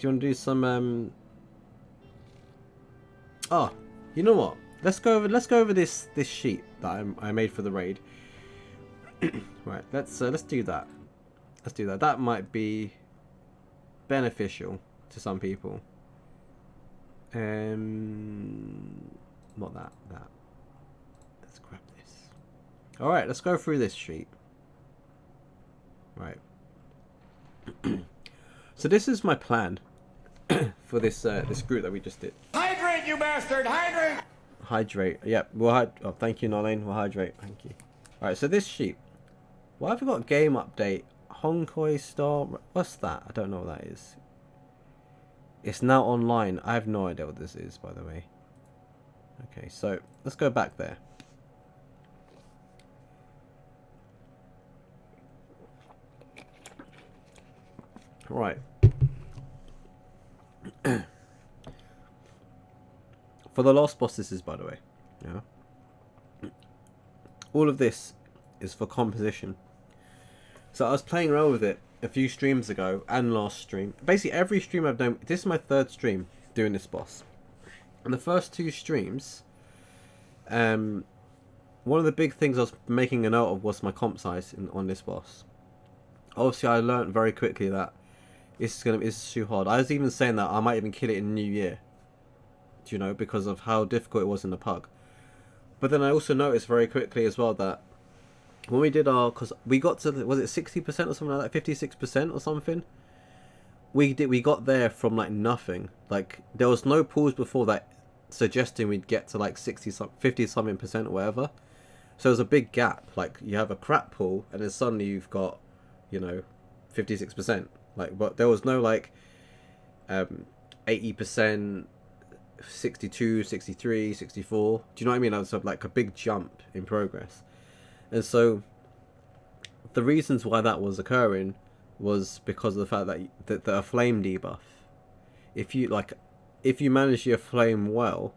you want to do some Oh, you know what? Let's go over this sheet that I made for the raid. Right, let's do that. Let's do that. That might be beneficial to some people. Not that. Let's grab this. All right, let's go through this sheet. Right. So this is my plan for this group that we just did. Hydrate, you bastard! Hydrate! Hydrate. Yep. Oh, thank you, Nolene. We'll hydrate. Thank you. All right. So this sheet. Why have we got game update? Honkoi Star. What's that? I don't know what that is. It's now online. I have no idea what this is, by the way. Okay, so let's go back there. Right. For the last boss, this is, by the way. Yeah. All of this is for composition. So I was playing around with it a few streams ago and last stream. Basically every stream I've done, this is my third stream doing this boss. And the first two streams, one of the big things I was making a note of was my comp size on this boss. Obviously I learned very quickly that it's too hard. I was even saying that I might even kill it in New Year. Do you know, because of how difficult it was in the pug. But then I also noticed very quickly as well that when we did our, because we got to, was it 60% or something like that, 56% or something? We got there from like nothing. Like there was no pools before that suggesting we'd get to like 50 something percent or whatever. So there's a big gap. Like you have a crap pool and then suddenly you've got, you know, 56%. Like, but there was no like 80%, 62, 63, 64. Do you know what I mean? That was like a big jump in progress. And so the reasons why that was occurring was because of the fact that a flame debuff. If you manage your flame well,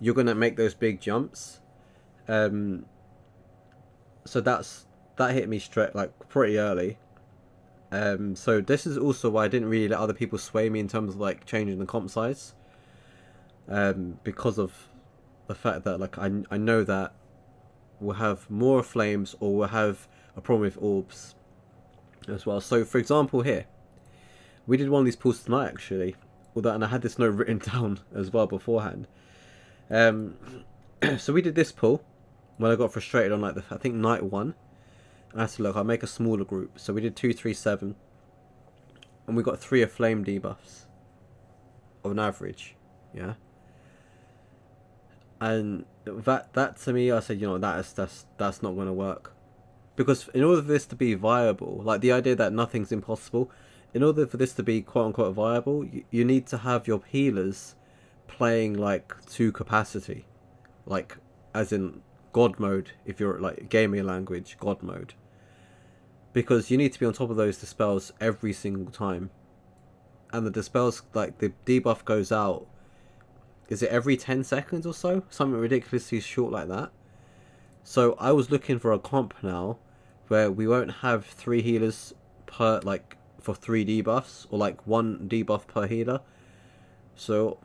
you're gonna make those big jumps. So that hit me straight, like pretty early. So this is also why I didn't really let other people sway me in terms of like changing the comp size. Because of the fact that like I know that we'll have more flames or we'll have a problem with orbs as well. So for example here, we did one of these pulls tonight actually, and I had this note written down as well beforehand. So we did this pull when I got frustrated on like I think night 1. And I said, look, I'll make a smaller group. So we did 2, 3, 7, and we got 3 of flame debuffs on average. Yeah. And that to me, I said, you know, that's not going to work, because in order for this to be viable, like the idea that nothing's impossible, in order for this to be quote unquote viable, you need to have your healers playing like to capacity, like as in God mode, if you're like gaming language, God mode, because you need to be on top of those dispels every single time, and the dispels, like the debuff goes out. Is it every 10 seconds or so? Something ridiculously short like that. So I was looking for a comp now where we won't have 3 healers per, like, for 3 debuffs, or like 1 debuff per healer. So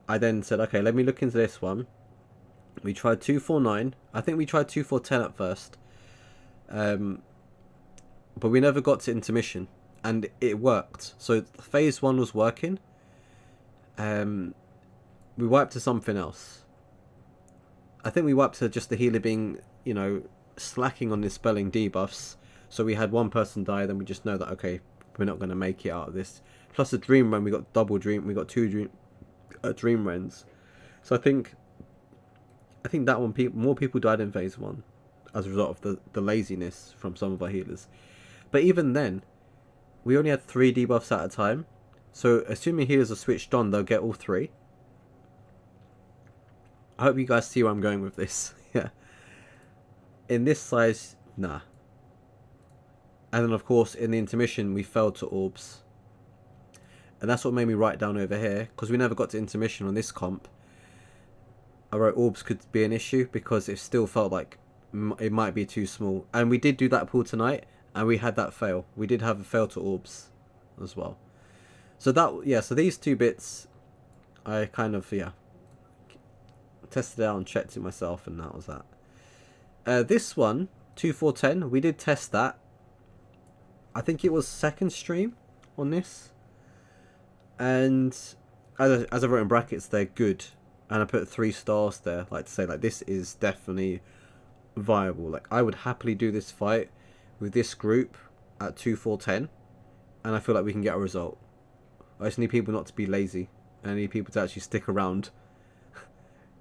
I then said, okay, let me look into this one. We tried 249. I think we tried 2410 at first. But we never got to intermission, and it worked. So phase 1 was working. We wiped to something else. I think we wiped to just the healer being, you know, slacking on dispelling debuffs. So we had one person die, then we just know that, okay, we're not going to make it out of this. Plus a dream run, we got we got 2 dream runs. So I think that one, more people died in phase 1 as a result of the laziness from some of our healers. But even then, we only had 3 debuffs at a time. So assuming healers are switched on, they'll get all 3. I hope you guys see where I'm going with this. Yeah. In this size, nah. And then of course in the intermission we fell to orbs. And that's what made me write down over here, because we never got to intermission on this comp. I wrote orbs could be an issue because it still felt like it might be too small. And we did do that pull tonight, and we had that fail. We did have a fail to orbs as well. So that, yeah, so these two bits, I kind of, yeah, tested out and checked it myself, and that was that. This one, 2-4-10, we did test that. I think it was second stream on this. And as I wrote in brackets, they're good. And I put 3 stars there, like to say, like, this is definitely viable. Like, I would happily do this fight with this group at 2-4-10. And I feel like we can get a result. I just need people not to be lazy. And I need people to actually stick around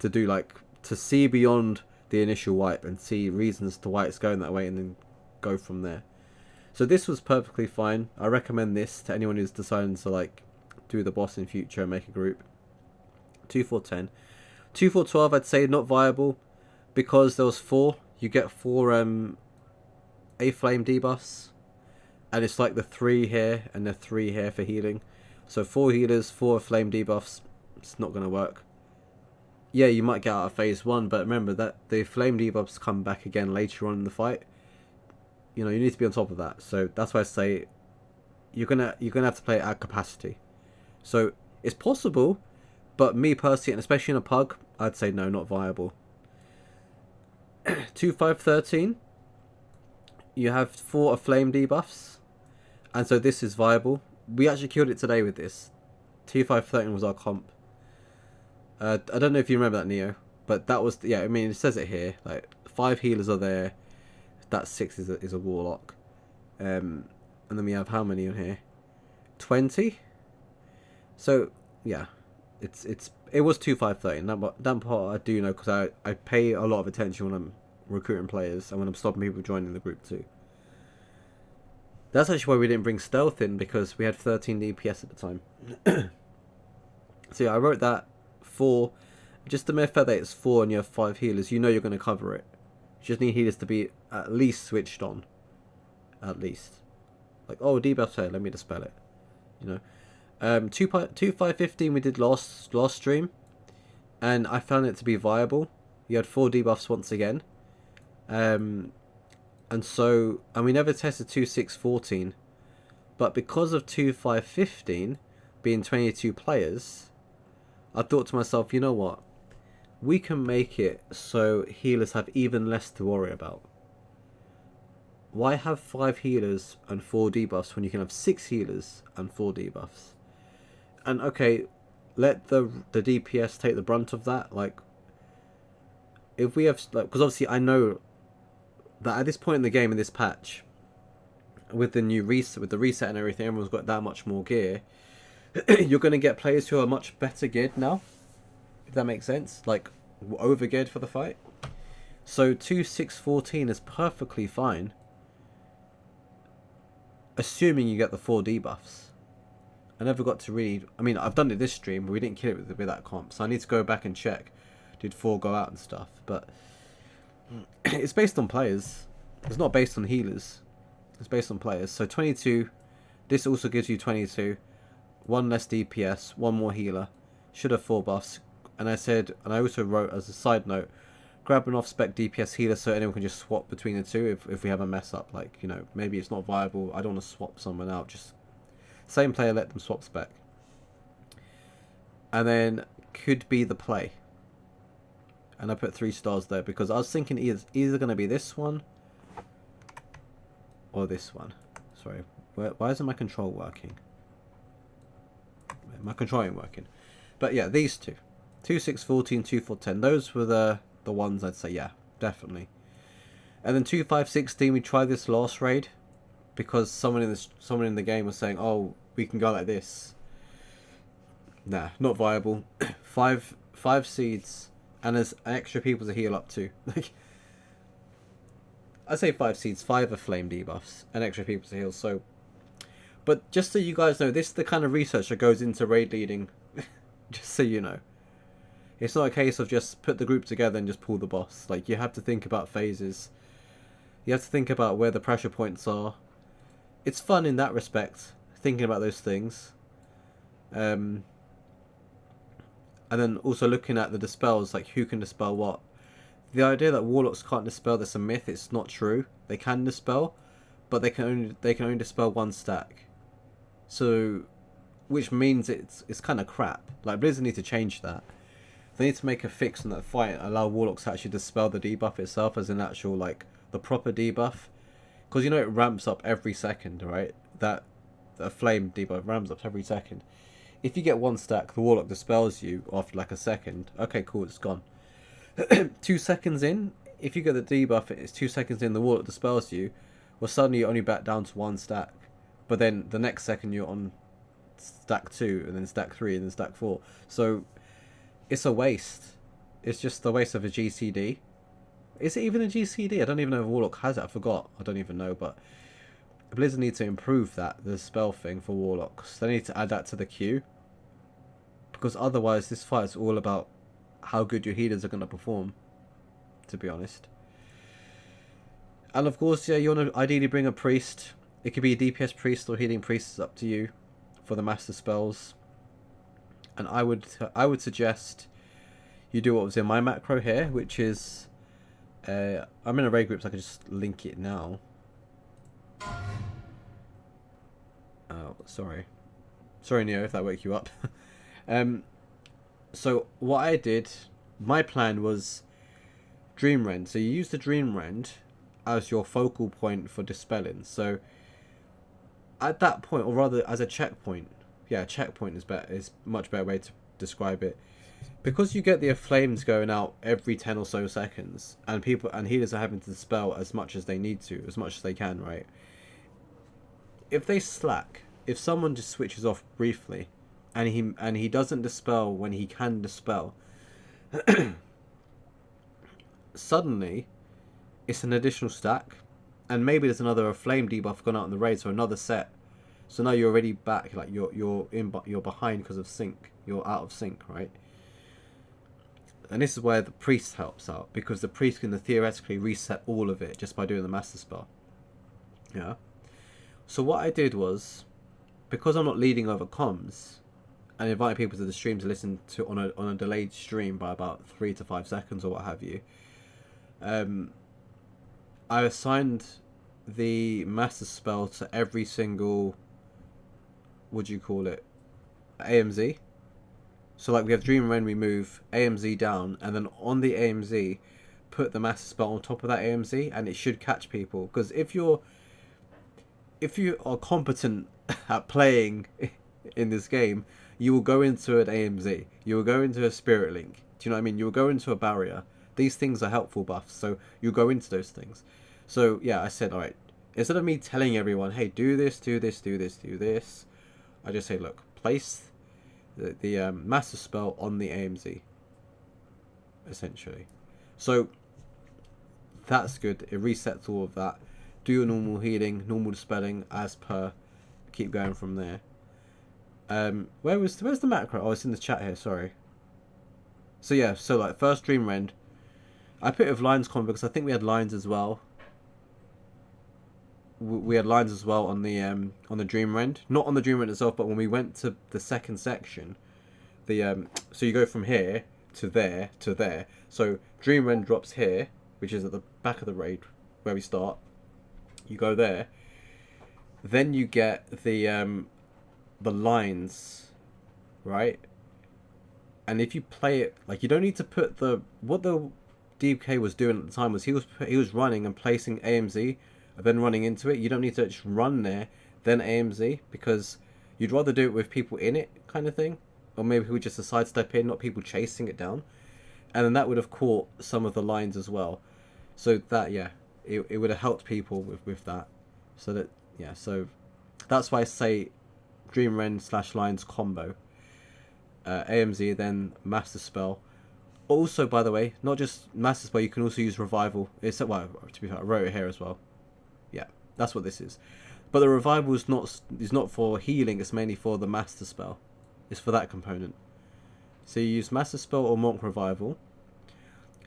to do, like, to see beyond the initial wipe and see reasons to why it's going that way and then go from there. So this was perfectly fine. I recommend this to anyone who's deciding to, like, do the boss in future and make a group. 2-4-10. 2-4-12, I'd say not viable because there was 4. You get 4 A flame debuffs, and it's like the 3 here and the 3 here for healing. So 4 healers, 4 flame debuffs. It's not going to work. Yeah, you might get out of phase 1, but remember that the flame debuffs come back again later on in the fight. You know, you need to be on top of that. So that's why I say you're gonna have to play at capacity. So it's possible, but me personally, and especially in a pug, I'd say no, not viable. 2-5-13, you have 4 flame debuffs, and so this is viable. We actually killed it today with this. 2-5-13 was our comp. I don't know if you remember that, Neo, but that was, yeah, I mean, it says it here. Like, 5 healers are there. That 6 is a warlock. And then we have how many on here? 20. So yeah, it was 2-5-13. That part I do know because I pay a lot of attention when I'm recruiting players and when I'm stopping people joining the group too. That's actually why we didn't bring stealth in, because we had 13 DPS at the time. So yeah, I wrote that 4. Just the mere fact that it's 4 and you have 5 healers, you know you're going to cover it. You just need healers to be at least switched on. At least. Like, oh, debuff here, let me dispel it. You know. 2-5-15 we did last stream. And I found it to be viable. You had 4 debuffs once again. And we never tested 2-6-14. But because of 2-5-15 being 22 players, I thought to myself, you know what? We can make it so healers have even less to worry about. Why have 5 healers and 4 debuffs when you can have 6 healers and 4 debuffs? And okay, let the DPS take the brunt of that. Like, if we have, like, because obviously I know that at this point in the game, in this patch, with the new reset, with the reset and everything, everyone's got that much more gear. You're going to get players who are much better geared now, if that makes sense, like over geared for the fight. So 2-6-14 is perfectly fine, assuming you get the 4 debuffs. I never got to read. I mean, I've done it this stream, but we didn't kill it with that comp, so I need to go back and check. Did 4 go out and stuff? But it's based on players. It's not based on healers. It's based on players. So 22. This also gives you 22. 1 less DPS, 1 more healer. Should have 4 buffs. And I said, and I also wrote as a side note, grab an off-spec DPS healer so anyone can just swap between the two if we have a mess up. Like, you know, maybe it's not viable. I don't want to swap someone out. Just same player, let them swap spec. And then could be the play. And I put 3 stars there because I was thinking either going to be this one or this one. Sorry, why isn't my control working? My control ain't working. But yeah, these two. 2-6-14, 2-4-10. Those were the ones I'd say, yeah, definitely. And then 2-5-16, we tried this last raid because someone in the game was saying, oh, we can go like this. Nah, not viable. 5 seeds, and there's extra people to heal up to. Like, I say 5 seeds, 5 are flame debuffs, and extra people to heal. So, but just so you guys know, this is the kind of research that goes into raid leading. Just so you know, it's not a case of just put the group together and just pull the boss. Like, you have to think about phases. You have to think about where the pressure points are. It's fun in that respect, thinking about those things. And then also looking at the dispels, like who can dispel what. The idea that warlocks can't dispel, that's a myth. It's not true. They can dispel, but they can only dispel 1 stack. So which means it's kind of crap. Like, Blizzard need to change that. They need to make a fix on that fight and allow Warlocks to actually dispel the debuff itself as an actual, like, the proper debuff. Because, you know, it ramps up every second, right? That flame debuff ramps up every second. If you get one stack, the Warlock dispels you after, like, a second. Okay, cool, it's gone. 2 seconds in, if you get the debuff, it's 2 seconds in, the Warlock dispels you. Well, suddenly you're only back down to 1 stack. But then the next second you're on stack 2, and then stack 3, and then stack 4. So it's a waste. It's just a waste of a GCD. Is it even a GCD? I don't even know if Warlock has it. I forgot. I don't even know. But Blizzard need to improve that, the spell thing for Warlocks. They need to add that to the queue. Because otherwise this fight is all about how good your healers are going to perform. To be honest. And of course, yeah, you want to ideally bring a priest. It could be a DPS priest or healing priest. It's up to you for the master spells. And I would suggest you do what was in my macro here, which is I'm in a raid group, so I can just link it now. Oh, sorry, Neo, if that woke you up. So what I did, my plan was Dream Rend. So you use the Dream Rend as your focal point for dispelling. So at that point, or rather as a checkpoint, yeah, checkpoint is better, is much better way to describe it, because you get the flames going out every 10 or so seconds, and people and healers are having to dispel as much as they need to, as much as they can, right? If they slack, if someone just switches off briefly, and he doesn't dispel when he can dispel, suddenly it's an additional stack, and maybe there's another flame debuff gone out in the raid, so another set. So now you're already back, like you're behind because of sync. You're out of sync, right? And this is where the priest helps out, because the priest can theoretically reset all of it just by doing the master spell. Yeah. So what I did was, because I'm not leading over comms, and inviting people to the stream to listen to on a delayed stream by about 3 to 5 seconds or what have you, I assigned the master spell to every single, what do you call it, AMZ. So like we have Dream Rend, we move AMZ down, and then on the AMZ put the master spell on top of that AMZ, and it should catch people. Because if you are competent at playing in this game, you will go into an AMZ, you will go into a Spirit Link, do you know what I mean? You will go into a barrier. These things are helpful buffs, so you go into those things. So yeah, I said, alright, instead of me telling everyone, hey, do this, do this, do this, do this, I just say, look, place the master spell on the AMZ, essentially. So that's good. It resets all of that. Do your normal healing, normal dispelling as per. Keep going from there. Where's the macro? Oh, it's in the chat here. Sorry. So yeah, so like first Dream Rend, I put it with lines combo because I think we had lines as well. We had lines as well on the Dream Rend, not on the Dream Rend itself, but when we went to the second section, so you go from here to there to there. So Dream Rend drops here, which is at the back of the raid where we start. You go there, then you get the lines, right? And if you play it, like, you don't need to put what the DK was doing at the time was he was running and placing AMZ, and then running into it. You don't need to just run there, then AMZ, because you'd rather do it with people in it, kind of thing. Or maybe we just a sidestep in, not people chasing it down. And then that would have caught some of the lines as well. So that, yeah, it would have helped people with that. So that, yeah, so that's why I say Dream Rend / lines combo. AMZ, then Master Spell. Also, by the way, not just Master Spell, you can also use Revival. It's, well, to be fair, I wrote it here as well. Yeah, that's what this is. But the Revival is not for healing, it's mainly for the Master Spell. It's for that component. So you use Master Spell or Monk Revival.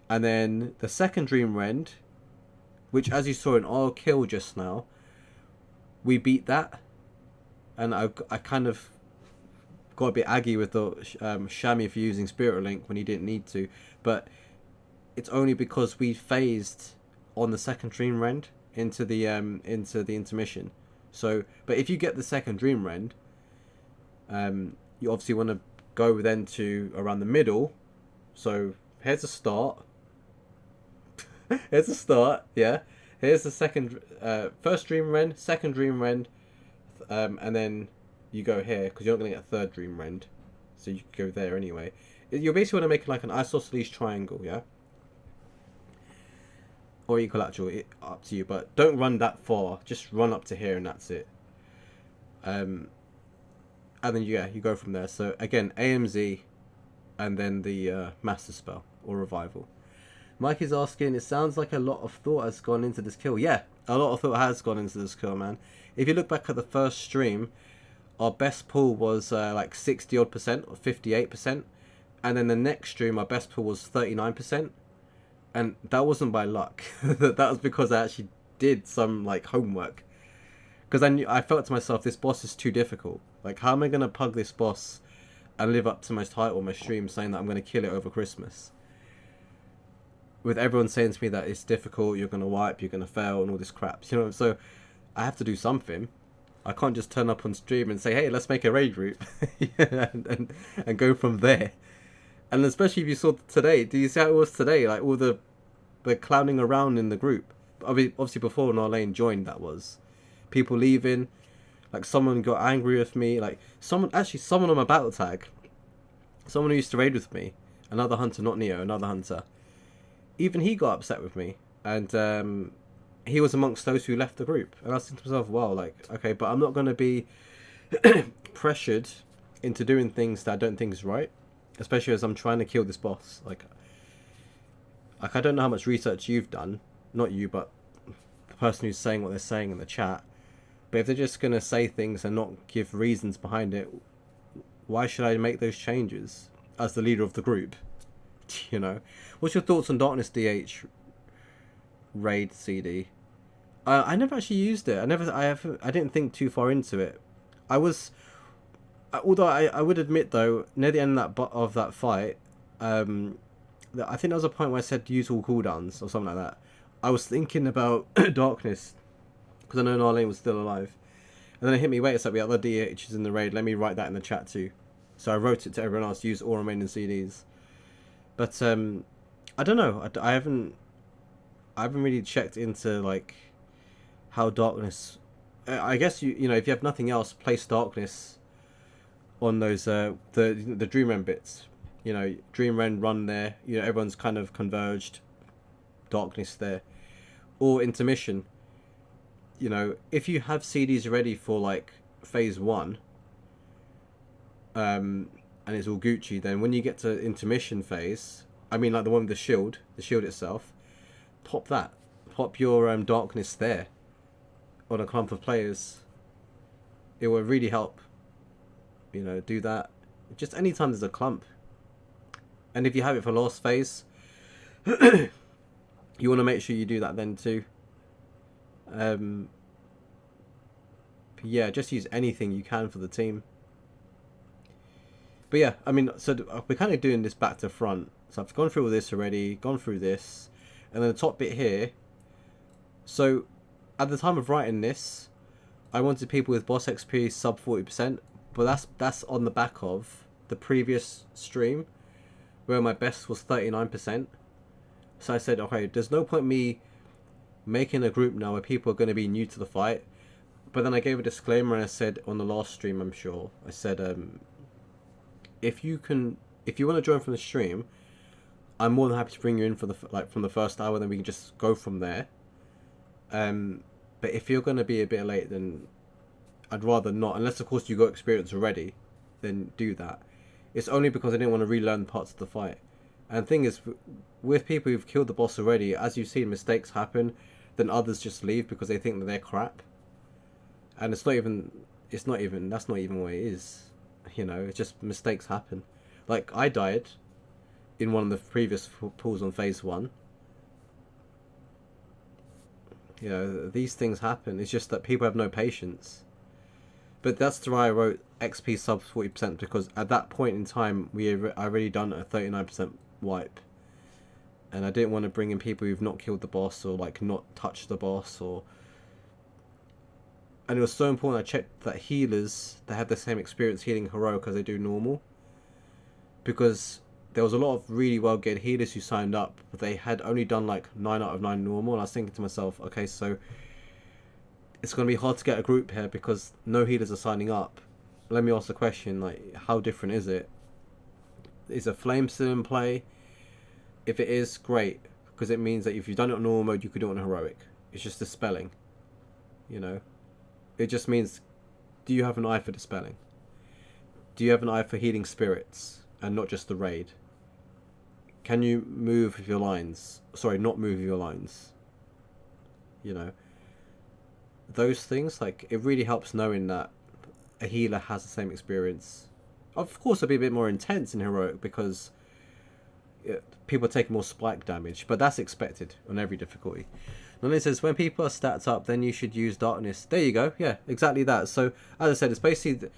And then the second Dream Rend, which as you saw in our kill just now, we beat that. And I kind of got a bit aggy with the Shami for using Spirit Link when he didn't need to. But it's only because we phased on the second Dream Rend into the intermission. So, but if you get the second Dream Rend, You obviously want to go then to around the middle. So here's the start. Here's the start. Yeah. Here's the second, first Dream Rend, second Dream Rend, and then you go here because you're not going to get a third Dream Rend, so you go there anyway. You basically want to make like an isosceles triangle, yeah, or equilateral. Up to you, but don't run that far. Just run up to here, and that's it. And then you go from there. So again, AMZ, and then the Master Spell or Revival. Mike is asking, it sounds like a lot of thought has gone into this kill. Yeah, a lot of thought has gone into this kill, man. If you look back at the first stream, our best pull was like 60 odd percent or 58%. And then the next stream, our best pull was 39%. And that wasn't by luck. That was because I actually did some like homework. Because I felt to myself, this boss is too difficult. Like, how am I going to pug this boss and live up to my title, my stream, saying that I'm going to kill it over Christmas? With everyone saying to me that it's difficult, you're going to wipe, you're going to fail, and all this crap. You know, so I have to do something. I can't just turn up on stream and say, hey, let's make a raid group. and go from there. And especially if you saw today, do you see how it was today? Like, all the clowning around in the group. Obviously, before Narlane joined, that was. People leaving. Like, someone got angry with me. Like, someone on my battle tag. Someone who used to raid with me. Another hunter, not Neo, another hunter. Even he got upset with me, and he was amongst those who left the group. And I was thinking to myself, wow, like, okay, but I'm not going to be pressured into doing things that I don't think is right, especially as I'm trying to kill this boss. Like I don't know how much research you've done, not you, but the person who's saying what they're saying in the chat. But if they're just going to say things and not give reasons behind it, why should I make those changes as the leader of the group? You know, what's your thoughts on Darkness DH raid CD? I never actually used it. I didn't think too far into it. Although I would admit though, near the end of that fight, I think there was a point where I said use all cooldowns or something like that. I was thinking about Darkness because I know Narlane was still alive, and then it hit me. Wait a sec, the other DH is in the raid. Let me write that in the chat too. So I wrote it to everyone else. Use all remaining CDs. But I don't know. I haven't really checked into like how Darkness. I guess you know, if you have nothing else, place Darkness on those the Dream Rend bits. You know, Dream Rend run there. You know, everyone's kind of converged. Darkness there, or intermission. You know, if you have CDs ready for like phase 1, and it's all Gucci, then when you get to intermission phase, I mean like the one with the shield itself, pop your Darkness there on a clump of players. It will really help. You know, do that just anytime there's a clump. And if you have it for last phase, you want to make sure you do that then too. Yeah, just use anything you can for the team. But yeah, I mean, so we're kind of doing this back to front. So I've gone through all this already, gone through this, and then the top bit here. So at the time of writing this, I wanted people with boss XP sub 40%, but that's on the back of the previous stream where my best was 39%. So I said, okay, there's no point me making a group now where people are going to be new to the fight. But then I gave a disclaimer and I said on the last stream, I'm sure, I said, if you want to join from the stream, I'm more than happy to bring you in for from the first hour, then we can just go from there. But if you're going to be a bit late, then I'd rather not, unless of course you got experience already, then do that. It's only because I didn't want to relearn parts of the fight. And the thing is, with people who've killed the boss already, as you've seen, mistakes happen, then others just leave because they think that they're crap. And that's not even what it is. You know, it's just mistakes happen. Like, I died in one of the previous pulls on phase 1. You know, these things happen. It's just that people have no patience. But that's why I wrote XP sub 40%, because at that point in time, I already done a 39% wipe. And I didn't want to bring in people who've not killed the boss or like not touched the boss, or And it was so important I checked that healers, they had the same experience healing heroic as they do normal. Because there was a lot of really well geared healers who signed up, but they had only done like 9 out of 9 normal. And I was thinking to myself, okay, so it's going to be hard to get a group here because no healers are signing up. Let me ask the question, like, how different is it? Is a flame still in play? If it is, great, because it means that if you've done it on normal mode, you could do it on heroic. It's just dispelling, you know. It just means, do you have an eye for dispelling? Do you have an eye for healing spirits and not just the raid? Can you move with your lines? Sorry, not move with your lines. You know, those things, like, it really helps knowing that a healer has the same experience. Of course, it'll be a bit more intense in heroic because people take more spike damage, but that's expected on every difficulty. And it says when people are stats up, then you should use darkness. There you go. Yeah, exactly that. So as I said, it's basically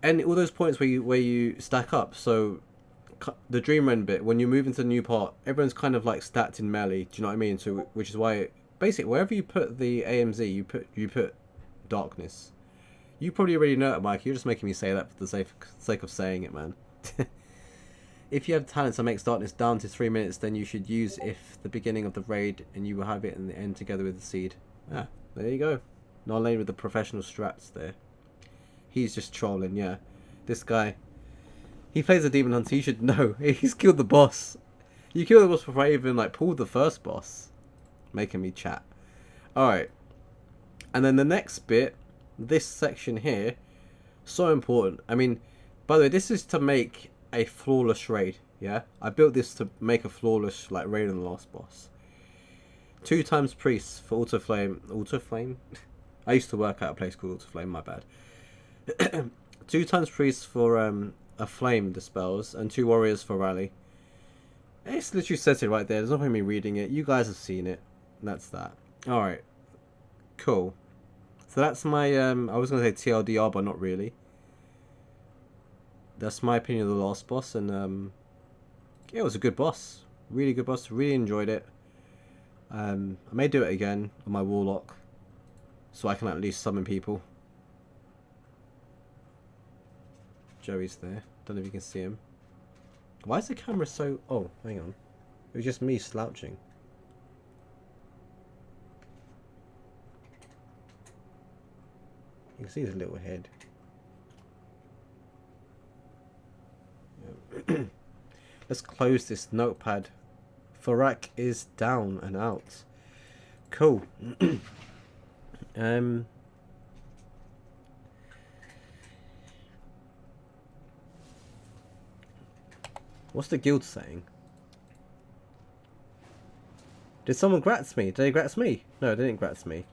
and all those points where you stack up. So the dream rend bit, when you move into the new part, everyone's kind of like stacked in melee. Do you know what I mean? So which is why basically wherever you put the AMZ, you put darkness. You probably already know it, Mike. You're just making me say that for the sake of saying it, man. If you have talents that makes darkness down to 3 minutes, then you should use if the beginning of the raid, and you will have it in the end together with the seed. Ah, there you go. Not lane with the professional strats there. He's just trolling, yeah. This guy, he plays a demon hunter. You should know. He's killed the boss. You killed the boss before I even like pulled the first boss. Making me chat. Alright. And then the next bit, this section here, so important. I mean, by the way, this is to make a flawless raid. Yeah, I built this to make a flawless like raid on the last boss. 2 times priests for auto flame. I used to work at a place called auto flame, my bad. 2 times priests for a flame dispels, and 2 warriors for rally. It's literally says it right there. There's no point in me reading it. You guys have seen it. That's that. Alright, cool. So that's my I was gonna say TLDR, but not really. That's my opinion of the last boss, and yeah, it was a good boss. Really good boss. Really enjoyed it. I may do it again on my warlock, so I can at least summon people. Joey's there. Don't know if you can see him. Why is the camera so... Oh, hang on. It was just me slouching. You can see his little head. Let's close this notepad. FYRAKK is down and out. Cool. What's the guild saying? Did someone grats me? Did they grats me? No, they didn't grats me.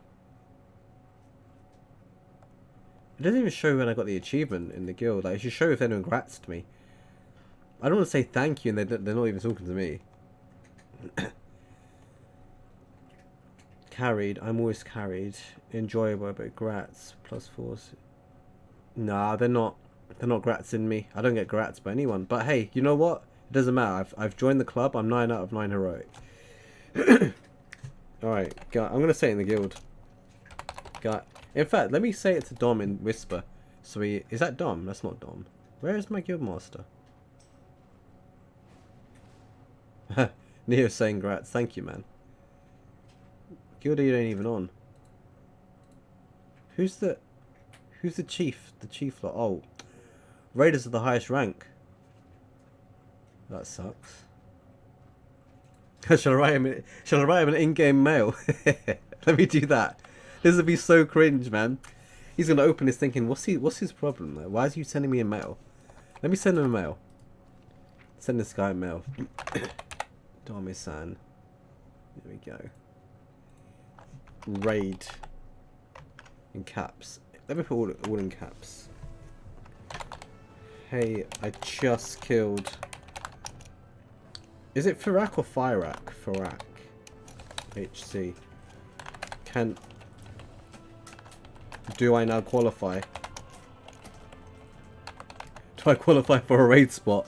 It doesn't even show when I got the achievement in the guild. Like, it should show if anyone gratsed me. I don't want to say thank you and they're not even talking to me. Carried. I'm always carried. Enjoyable, but grats. +4s. Nah, they're not. They're not gratsing me. I don't get grats by anyone. But hey, you know what? It doesn't matter. I've joined the club. I'm 9 out of 9 heroic. Alright, I'm going to say it in the guild. In fact, let me say it to Dom in Whisper. So is that Dom? That's not Dom. Where is my guild master? Neo saying grats. Thank you, man. Guild you ain't even on. Who's the chief? The chief lot. Oh, Raiders are the highest rank. That sucks. Shall I write him an in-game mail? Let me do that. This would be so cringe, man. He's gonna open this thinking, what's his problem? Like, why is he sending me a mail? Let me send him a mail. Send this guy a mail. Dami-san. There we go. Raid. In caps. Let me put all in caps. Hey, I just killed... Is it FYRAKK or FYRAKK? FYRAKK. HC. Do I now qualify? Do I qualify for a raid spot?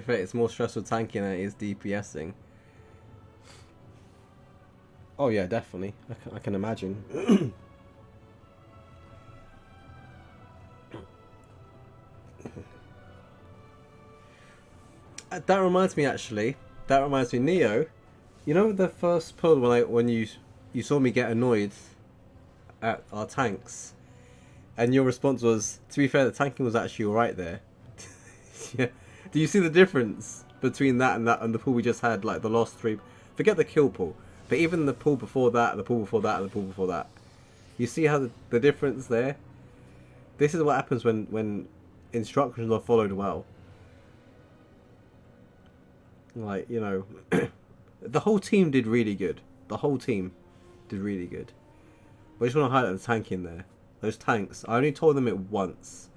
fair, it's more stressful tanking than it is DPSing. Oh yeah, definitely. I can imagine. That reminds me, actually. That reminds me, Neo. You know the first pull when you saw me get annoyed at our tanks, and your response was, to be fair, the tanking was actually alright there. Yeah. Do you see the difference between that and the pull we just had, like the last three? Forget the kill pull, but even the pull before that, the pull before that, and the pull before that. You see how the difference there? This is what happens when instructions are followed well. Like, you know, the whole team did really good. The whole team did really good. But I just want to highlight the tank in there. Those tanks, I only told them it once,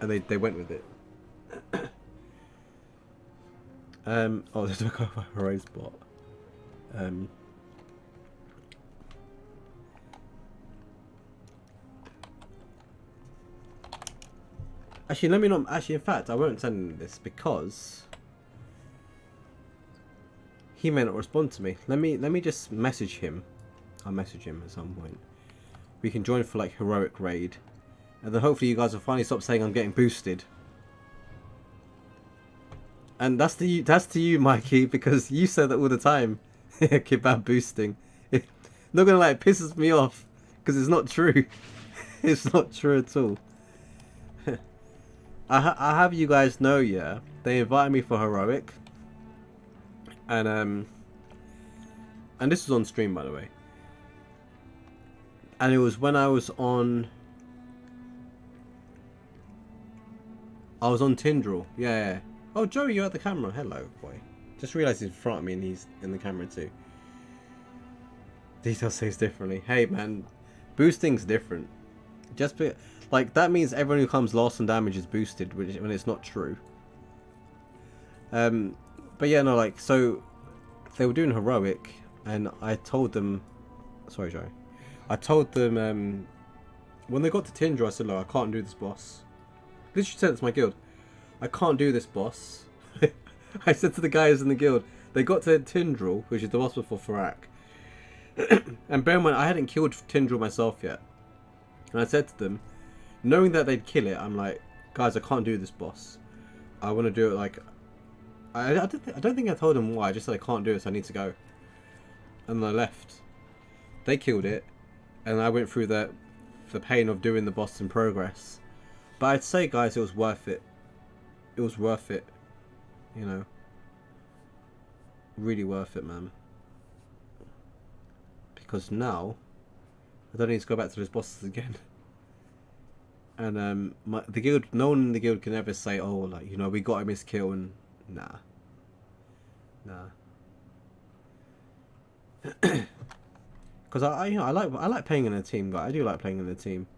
and they went with it. Oh, there's a guy by a rose bot. Actually, let me not. Actually, in fact, I won't send him this because he may not respond to me. Let me just message him. I'll message him at some point. We can join for like heroic raid, and then hopefully you guys will finally stop saying I'm getting boosted. And that's to you, Mikey, because you say that all the time. Kebab boosting. Not gonna lie, it pisses me off because it's not true. It's not true at all. I have you guys know, yeah. They invited me for heroic, and this was on stream, by the way. And it was when I was on Tindril. Yeah. Oh, Joey, you're at the camera. Hello, boy. Just realised he's in front of me and he's in the camera too. Detail says differently. Hey, man, boosting's different. Just like that means everyone who comes last on damage is boosted, when it's not true. But yeah, no, like, so they were doing heroic, and I told them. Sorry, Joey. I told them when they got to Tindra, I said, "Look, I can't do this, boss." Literally said it to my guild. I can't do this, boss. I said to the guys in the guild, they got to Tindril, which is the boss before FYRAKK. And bear in mind, I hadn't killed Tindril myself yet. And I said to them, knowing that they'd kill it, I'm like, guys, I can't do this, boss. I want to do it like... I don't think I told them why. I just said I can't do it, so I need to go. And then I left. They killed it. And I went through the pain of doing the boss in progress. But I'd say, guys, it was worth it. It was worth it. You know. Really worth it, man. Because now, I don't need to go back to those bosses again. And the guild, no one in the guild can ever say, oh, like, you know, we got him his kill, and nah. Because I like playing in a team, guys. I do like playing in a team.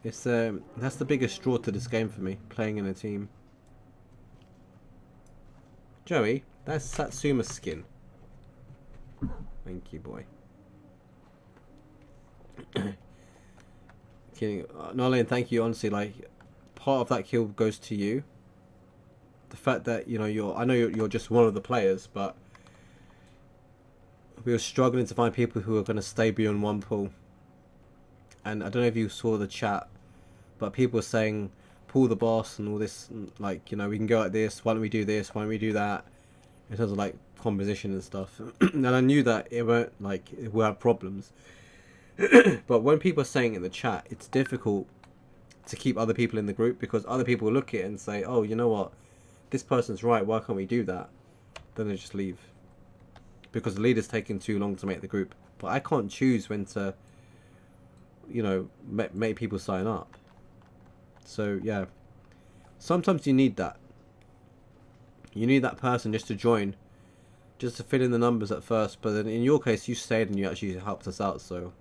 It's that's the biggest straw to this game for me, playing in a team. Joey, that's Satsuma's skin. Thank you, boy. Kidding. Nolan, thank you. Honestly, like, part of that kill goes to you. The fact that, you know, I know you're just one of the players, but we were struggling to find people who are going to stay beyond one pull. And I don't know if you saw the chat, but people were saying, pull the boss and all this, like, you know, we can go like this, why don't we do this, why don't we do that, in terms of, like, composition and stuff. And I knew that it won't, like, it will have problems. But when people are saying in the chat, it's difficult to keep other people in the group, because other people will look at it and say, oh, you know what, this person's right, why can't we do that? Then they just leave. Because the leader's taking too long to make the group. But I can't choose when to, you know, make people sign up. So, yeah. Sometimes you need that. You need that person just to join. Just to fill in the numbers at first. But then in your case, you stayed and you actually helped us out. So,